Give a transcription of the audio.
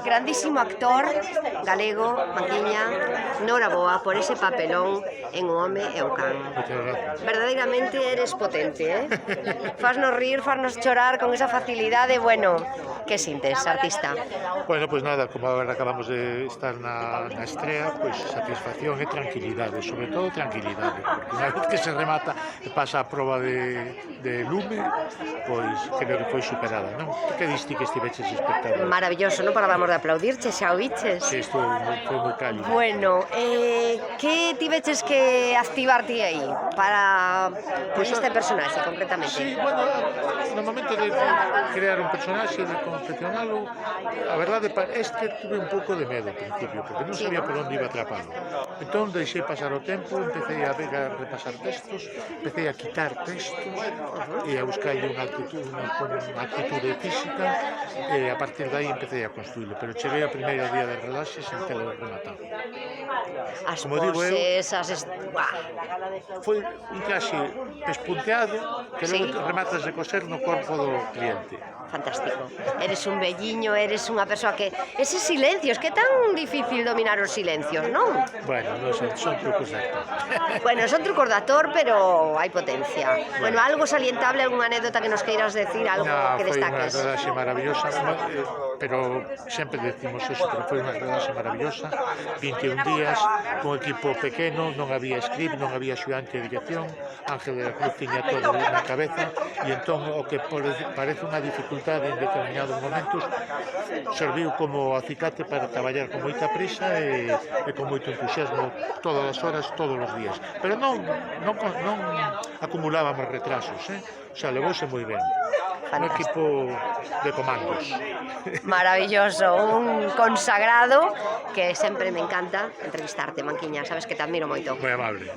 Grandísimo actor galego, Manquiña, noraboa por ese papelón en O home e o can. Verdadeiramente eres potente, Fasnos rir, fasnos chorar con esa facilidade, bueno, que sintes, artista? Bueno, pues nada, como agora acabamos de estar na estrea, pues satisfacción e tranquilidade, sobre todo tranquilidade, porque unha vez que se remata e pasa a proba de lume, pois creo que foi superada, non? Que diste que estiveches espectador? Maravilloso, non parábamos de aplaudirche, xa o viches? Sí, foi moi cálido. Bueno, que tiveches que activar ti aí para pois este personaxe concretamente? Sí, bueno, no momento de crear un personaxe, de confeccionalo, a verdade, tuve un pouco de medo ao principio, porque non sabía por onde iba a atrapalo. Entón, deixei pasar o tempo, empecé a ver a repasar textos, empecé a quitar textos e a buscarlle unha actitude física e a partir de aí empecé a construílo, pero cheguei ao primeiro día de relaxe sen telo rematado. As Como digo eu, poses, foi un traxe pespunteado que Sí. logo rematas de coser no corpo do cliente. fantástico. Eres un velliño, eres unha persoa que... Eses silencios, que tan difícil dominar os silencios, non? Bueno, non son trucos de actor. Bueno, son trucos de actor, pero hai potencia. Bueno, algo salientable, algunha anécdota que nos queiras decir, algo que Foi unha destaques. rodaxe maravillosa, pero sempre decimos eso, pero foi unha rodaxe maravillosa, 21 días, con equipo pequeno, non había script, non había axudante de dirección, Ángel de la Cruz tiña todo na cabeza, e entón o que parece unha dificultade en determinados momentos serviu como acicate para traballar con moita prisa e con moito entusiasmo todas as horas, todos os días. Pero non acumulábamos retrasos, O sea, levouse moi ben. Un equipo de comandos. Maravilloso, un consagrado que sempre me encanta entrevistarte, Manquiña, sabes que te admiro moito. Moi amable.